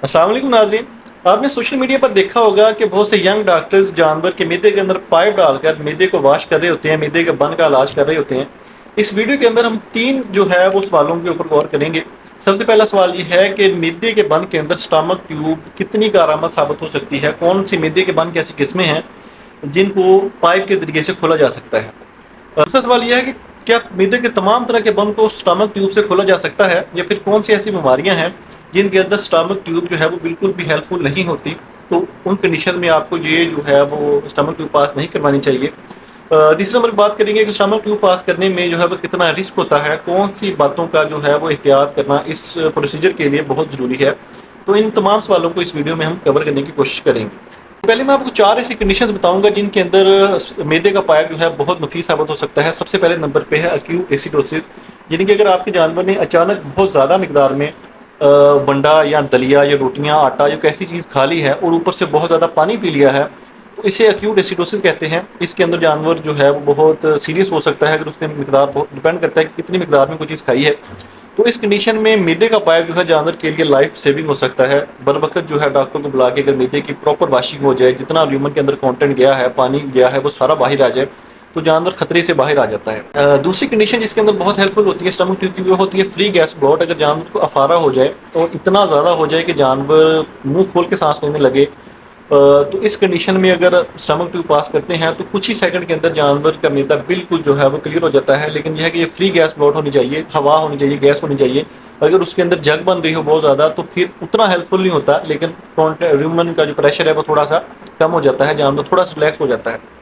السلام علیکم ناظرین، آپ نے سوشل میڈیا پر دیکھا ہوگا کہ بہت سے ینگ ڈاکٹرز جانور کے میدے کے اندر پائپ ڈال کر میدے کو واش کر رہے ہوتے ہیں، میدے کے بند کا علاج کر رہے ہوتے ہیں۔ اس ویڈیو کے اندر ہم تین جو ہے وہ سوالوں کے اوپر غور کریں گے۔ سب سے پہلا سوال یہ ہے کہ میدے کے بند کے اندر سٹامک ٹیوب کتنی کارآمد ثابت ہو سکتی ہے، کون سی میدے کے بند کی ایسی قسمیں ہیں جن کو پائپ کے ذریعے سے کھولا جا سکتا ہے۔ دوسرا سوال یہ ہے کہ کیا میدے کے تمام طرح کے بند کو سٹامک ٹیوب سے کھولا جا سکتا ہے، یا پھر کون سی ایسی بیماریاں ہیں جن کے اندر سٹامک ٹیوب جو ہے وہ بالکل بھی ہیلپ فل نہیں ہوتی، تو ان کنڈیشن میں آپ کو یہ جو ہے وہ سٹامک ٹیوب پاس نہیں کروانی چاہیے۔ تیسرے نمبر بات کریں گے کہ سٹامک ٹیوب پاس کرنے میں جو ہے وہ کتنا رسک ہوتا ہے، کون سی باتوں کا جو ہے وہ احتیاط کرنا اس پروسیجر کے لیے بہت ضروری ہے۔ تو ان تمام سوالوں کو اس ویڈیو میں ہم کور کرنے کی کوشش کریں گے۔ پہلے میں آپ کو چار ایسی کنڈیشنز بتاؤں گا جن کے اندر میدے کا پائپ جو ہے بہت مفید ثابت ہو سکتا ہے۔ سب سے پہلے نمبر پہ ہے ایکیوٹ ایسیڈوسس، یعنی کہ اگر آپ کے جانور نے اچانک بہت زیادہ مقدار میں ونڈا یا دلیا یا روٹیاں آٹا یا ایسی چیز کھا لی ہے اور اوپر سے بہت زیادہ پانی پی لیا ہے، تو اسے ایکیوٹ ایسیڈوسس کہتے ہیں۔ اس کے اندر جانور جو ہے وہ بہت سیریس ہو سکتا ہے اگر اس نے مقدار بہت ڈپینڈ کرتا ہے کہ کتنی مقدار میں کوئی چیز کھائی ہے۔ تو اس کنڈیشن میں میدے کا پائپ جو ہے جانور کے لیے لائف سیونگ ہو سکتا ہے۔ بر وقت جو ہے ڈاکٹر کو بلا کے اگر میدے کی پراپر واشنگ ہو جائے، جتنا ریومن کے اندر کانٹینٹ گیا ہے، پانی گیا ہے، وہ سارا باہر آ جائے، تو جانور خطرے سے باہر آ جاتا ہے۔ دوسری کنڈیشن جس کے اندر بہت ہیلپ فل ہوتی ہے سٹمک ٹیوب کی، وہ ہوتی ہے فری گیس بلاٹ۔ اگر جانور کو افارہ ہو جائے اور اتنا زیادہ ہو جائے کہ جانور منہ کھول کے سانس لینے لگے، تو اس کنڈیشن میں اگر سٹمک ٹیوب پاس کرتے ہیں تو کچھ ہی سیکنڈ کے اندر جانور کا میدا بالکل جو ہے وہ کلیئر ہو جاتا ہے۔ لیکن یہ ہے کہ یہ فری گیس بلاٹ ہونی چاہیے، ہوا ہونی چاہیے، گیس ہونی چاہیے۔ اگر اس کے اندر جگ بن رہی ہو بہت زیادہ تو پھر اتنا ہیلپ فل نہیں ہوتا، لیکن ریومن کا جو پریشر ہے وہ تھوڑا سا کم ہو جاتا ہے، جانور تھوڑا سا ریلیکس ہو جاتا ہے۔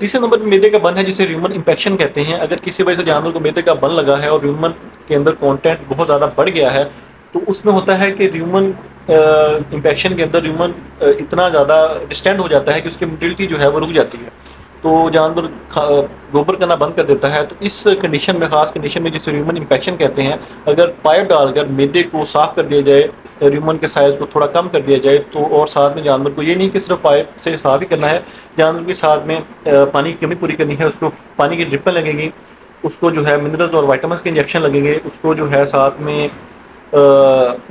تیسرے نمبر پہ میدے کا بن ہے جسے ریومن انفیکشن کہتے ہیں۔ اگر کسی وجہ سے جانور کو میدے کا بن لگا ہے اور ریومن کے اندر کانٹینٹ بہت زیادہ بڑھ گیا ہے، تو اس میں ہوتا ہے کہ ریومن انفیکشن کے اندر ریومن اتنا زیادہ ڈسٹینڈ ہو جاتا ہے کہ اس کی موٹیلٹی جو ہے وہ رک جاتی ہے، تو جانور گوبر کرنا بند کر دیتا ہے۔ تو اس کنڈیشن میں، خاص کنڈیشن میں جسے ریومن انفیکشن کہتے ہیں، اگر پائپ ڈال کر میدے کو صاف کر دیا جائے، ریومن کے سائز کو تھوڑا کم کر دیا جائے، تو اور ساتھ میں جانور کو یہ نہیں کہ صرف پائپ سے صاف ہی کرنا ہے، جانور کے ساتھ میں پانی کی کمی پوری کرنی ہے، اس کو پانی کی ڈرپیں لگیں گی، اس کو جو ہے منرلز اور وائٹامنس کے انجیکشن لگیں گے، اس کو جو ہے ساتھ میں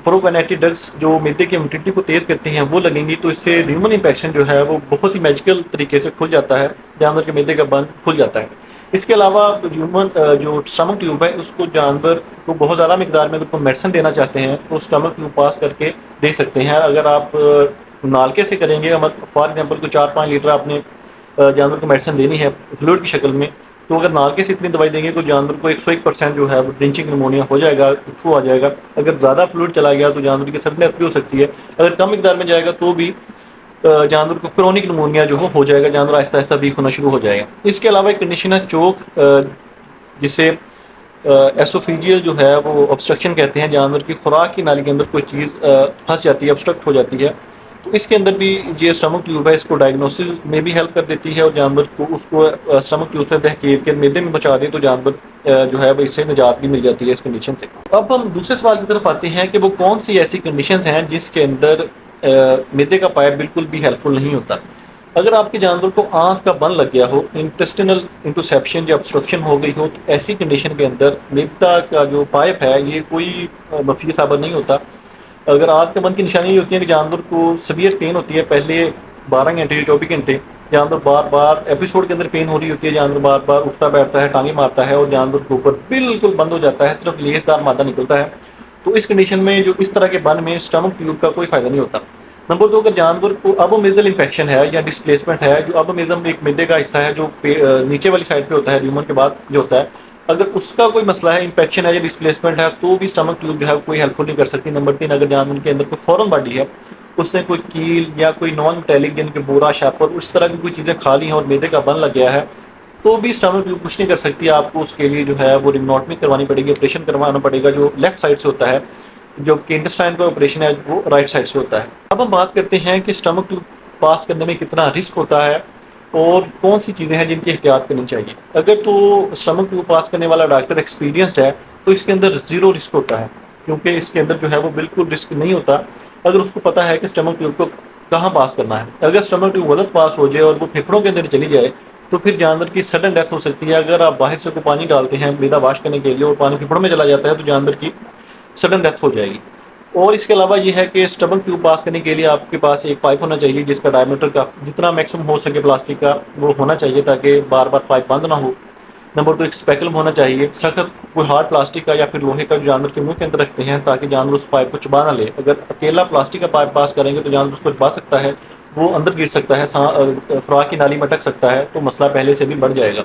پروکائنیٹک ڈرگس جو میدے کی موٹیلٹی کو تیز کرتے ہیں وہ لگیں گی، تو اس سے ریومن انفیکشن جو ہے وہ بہت ہی میجیکل طریقے سے کھل جاتا ہے، جانور کے میدے کا بند کھل جاتا ہے۔ اس کے علاوہ ریومن جو سٹمک ٹیوب ہے اس کو جانور کو بہت زیادہ مقدار میں اگر کوئی میڈیسن دینا چاہتے ہیں تو سٹمک ٹیوب پاس کر کے دے سکتے ہیں۔ اگر آپ نالکے سے کریں گے، فار ایگزامپل کو 4-5 لیٹر آپ نے جانور کو میڈیسن دینی ہے فلوئڈ کی شکل میں، تو اگر نالکے سے اتنی دوائی دیں گے تو جانور کو 101% جو ہے وہ ڈرنچنگ نمونیا ہو جائے گا، تھرو آ جائے گا۔ اگر زیادہ فلوئڈ چلا گیا تو جانور کی سڈن ڈیتھ بھی ہو سکتی ہے۔ اگر کم مقدار میں جائے گا تو بھی جانور کو کرونک نمونیا جو ہو جائے گا، جانور آہستہ آہستہ ویک ہونا شروع ہو جائے گا۔ اس کے علاوہ ایک کنڈیشن ہے چوک، جسے ایسوفیجیل جو ہے وہ obstruction کہتے ہیں، جانور کی خوراک کی نالی کے اندر کوئی چیز پھنس جاتی ہے، obstruct ہو جاتی ہے، تو اس کے اندر بھی یہ سٹمک ٹیوب ہے اس کو ڈائگنوسس میں بھی ہیلپ کر دیتی ہے، اور جانور کو اس کو سٹمک ٹیوب سے تحقیر کے میدے میں بچا دے تو جانور جو ہے وہ اس سے نجات بھی مل جاتی ہے اس کنڈیشن سے۔ اب ہم دوسرے سوال کی طرف آتے ہیں کہ وہ کون سی ایسی کنڈیشنز ہیں جس کے اندر میدے کا پائپ بالکل بھی ہیلپ فل نہیں ہوتا۔ اگر آپ کے جانور کو آنت کا بن لگ گیا ہو، انٹسٹینل انٹوسیپشن یا obstruction ہو گئی ہو، تو ایسی کنڈیشن کے اندر میدا کا جو پائپ ہے یہ کوئی مفید ثابت نہیں ہوتا۔ اگر آنت کے بن کی نشانی یہ ہوتی ہے کہ جانور کو سیویئر پین ہوتی ہے، پہلے 12 گھنٹے یا 24 گھنٹے جانور بار بار ایپیسوڈ کے اندر پین ہو رہی ہوتی ہے، جانور بار بار اٹھتا بیٹھتا ہے، ٹانگیں مارتا ہے، اور جانور کے اوپر بالکل بند ہو جاتا ہے، صرف لیسدار مادہ نکلتا ہے، تو اس کنڈیشن میں جو اس طرح کے بن میں سٹمک ٹیوب کا کوئی فائدہ نہیں ہوتا۔ نمبر 2، اگر جانور کو ابومیزل انفیکشن ہے یا ڈسپلیسمنٹ ہے، جو ابومیزم ایک میدے کا حصہ ہے جو نیچے والی سائڈ پہ ہوتا ہے، ریومن کے بعد جو ہوتا ہے، اگر اس کا کوئی مسئلہ ہے، انفیکشن ہے یا ڈسپلیسمنٹ ہے، تو بھی سٹمک ٹیوب جو ہے کوئی ہیلپ فل نہیں کر سکتی۔ نمبر 3، اگر جانور کے اندر کوئی فورن باڈی ہے، اس نے کوئی کیل یا کوئی نان میٹیلک یعنی کہ بورا شاپر اس طرح کی کوئی چیزیں کھا لی ہیں اور میدے کا بن لگ گیا ہے، تو بھی سٹمک ٹیوب کچھ نہیں کر سکتی۔ آپ کو اس کے لیے جو ہے وہ ریمنوٹمی کروانی پڑے گی، آپریشن کروانا پڑے گا جو لیفٹ سائڈ سے ہوتا ہے، جبکہ انٹسٹائن کا آپریشن ہے وہ رائٹ سائڈ سے ہوتا ہے۔ اب ہم بات کرتے ہیں کہ سٹمک ٹیوب پاس کرنے میں کتنا رسک ہوتا ہے اور کون سی چیزیں ہیں جن کی احتیاط کرنی چاہیے۔ اگر تو سٹمک ٹیوب پاس کرنے والا ڈاکٹر ایکسپیرینسڈ ہے تو اس کے اندر زیرو رسک ہوتا ہے، کیونکہ اس کے اندر جو ہے وہ بالکل رسک نہیں ہوتا اگر اس کو پتا ہے کہ سٹمک ٹیوب کو کہاں پاس کرنا ہے۔ اگر سٹمک ٹیوب غلط پاس ہو جائے اور وہ پھیپھڑوں کے اندر چلی جائے تو پھر جانور کی سڈن ڈیتھ ہو سکتی ہے۔ اگر آپ باہر سے کوئی پانی ڈالتے ہیں میدا واش کرنے کے لیے اور پانی پھیپھڑوں میں چلا جاتا ہے تو جانور کی سڈن ڈیتھ ہو جائے گی۔ اور اس کے علاوہ یہ ہے کہ اسٹمک ٹیوب پاس کرنے کے لیے آپ کے پاس ایک پائپ ہونا چاہیے جس کا ڈائمیٹر کا جتنا میکسیمم ہو سکے پلاسٹک کا وہ ہونا چاہیے تاکہ بار بار پائپ بند نہ ہو۔ نمبر 2 ایک اسپیکلم ہونا چاہیے، سخت کوئی ہارڈ پلاسٹک کا یا پھر لوہے کا جو جانور کے منہ کے اندر رکھتے ہیں تاکہ جانور اس پائپ کو چبا نہ لے۔ اگر اکیلا پلاسٹک کا پائپ پاس کریں گے تو جانور اس کو چبا سکتا ہے، وہ اندر گر سکتا ہے، خوراک کی نالی میں اٹک سکتا ہے، تو مسئلہ پہلے سے بھی بڑھ جائے گا۔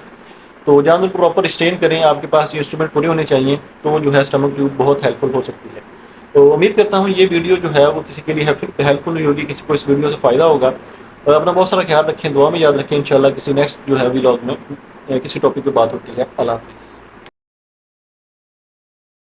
تو جانور کو پراپر اسٹین کریں، آپ کے پاس یہ انسٹرومنٹ پورے ہونے چاہیے، تو جو ہے اسٹمک ٹیوب بہت ہیلپ فل ہو سکتی ہے۔ تو امید کرتا ہوں یہ ویڈیو جو ہے وہ کسی کے لیے ہیلپ فل نہیں ہوگی، کسی کو اس ویڈیو سے فائدہ ہوگا۔ اور اپنا بہت سارا خیال رکھیں، دعا میں یاد رکھیں، انشاءاللہ کسی نیکسٹ جو ہے ولاگ میں کسی ٹاپک پہ بات ہوتی ہے۔ اللہ حافظ۔